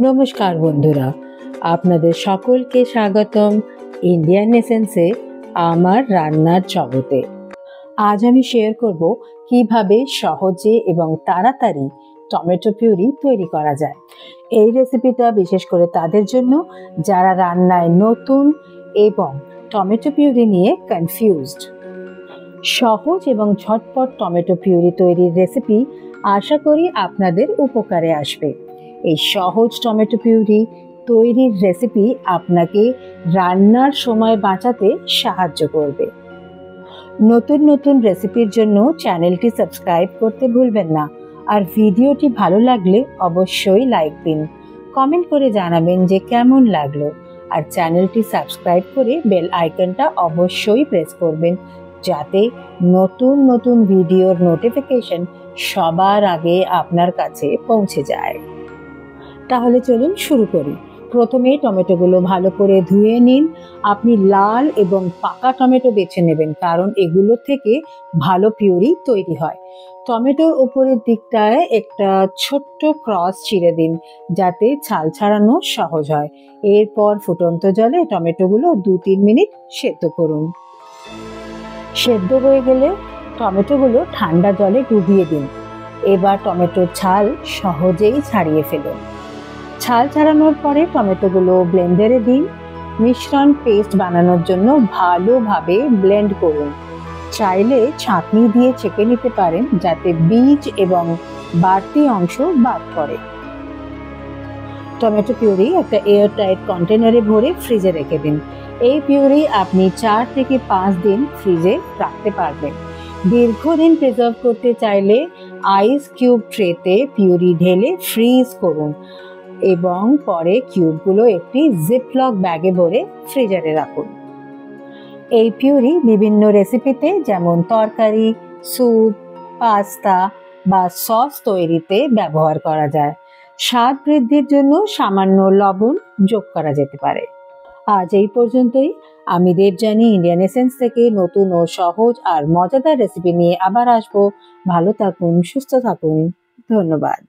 নমস্কার বন্ধুরা, আপনাদের সকলকে স্বাগতম ইন্ডিয়ান এসেন্সে আমার রান্নার জগতে। আজ আমি শেয়ার করব কিভাবে সহজে এবং তাড়াতাড়ি টমেটো পিউরি তৈরি করা যায়। এই রেসিপিটা বিশেষ করে তাদের জন্য যারা রান্নায় নতুন এবং টমেটো পিউরি নিয়ে কনফিউজড। সহজ এবং ঝটপট টমেটো পিউরি তৈরির রেসিপি আশা করি আপনাদের উপকারে আসবে। এই সহজ টমেটো পিউরি তৈরির রেসিপি আপনাকে রান্নার সময় বাঁচাতে সাহায্য করবে। নতুন নতুন রেসিপির জন্য চ্যানেলটি সাবস্ক্রাইব করতে ভুলবেন না, আর ভিডিওটি ভালো লাগলে অবশ্যই লাইক দিন, কমেন্ট করে জানাবেন যে কেমন লাগলো, আর চ্যানেলটি সাবস্ক্রাইব করে বেল আইকনটা অবশ্যই প্রেস করবেন যাতে নতুন নতুন ভিডিওর নোটিফিকেশন সবার আগে আপনার কাছে পৌঁছে যায়। তাহলে চলুন শুরু করি। প্রথমে টমেটোগুলো ভালো করে ধুয়ে নিন। আপনি লাল এবং পাকা টমেটো বেছে নেবেন, কারণ এগুলো থেকে ভালো পিউরি তৈরি হয়। টমেটোর উপরের দিকটায় একটা ছোট্ট ক্রস চিড়ে দিন যাতে ছাল ছাড়ানো সহজ হয়। এরপর ফুটন্ত জলে টমেটোগুলো 2-3 মিনিট সেদ্ধ করুন। সেদ্ধ হয়ে গেলে টমেটোগুলো ঠান্ডা জলে ডুবিয়ে দিন। এবার টমেটোর ছাল সহজেই ছাড়িয়ে ফেলুন। ছাল ছাড়ানোর পরে টমেটোগুলো ব্লেন্ডারে দিন। মিশ্রণ পেস্ট বানানোর জন্য ভালোভাবে ব্লেন্ড করুন। চাইলে ছাঁকনি দিয়ে ছেঁকে নিতে পারেন যাতে বীজ এবং বাড়তি অংশ বাদ পড়ে। টমেটো পিউরি একটা এয়ারটাইট কন্টেনারে ভরে ফ্রিজে রেখে দিন। এই পিউরি আপনি 4 থেকে 5 দিন ফ্রিজে রাখতে পারবেন। দীর্ঘদিন প্রিজার্ভ করতে চাইলে আইস কিউব ট্রেতে পিউরি ঢেলে ফ্রিজ করুন এবং পরে কিউবগুলো একটি জিপলক ব্যাগে ভরে ফ্রিজারে রাখুন। এই পিউরি বিভিন্ন রেসিপিতে যেমন তরকারি, স্যুপ, পাস্তা বা সস তৈরিতে ব্যবহার করা যায়। স্বাদ বৃদ্ধির জন্য সামান্য লবণ যোগ করা যেতে পারে। আজ এই পর্যন্তই। আমি দেবযানী ইন্ডিয়ান এসেন্স থেকে নতুন ও সহজ আর মজাদার রেসিপি নিয়ে আবার আসবো। ভালো থাকুন, সুস্থ থাকুন। ধন্যবাদ।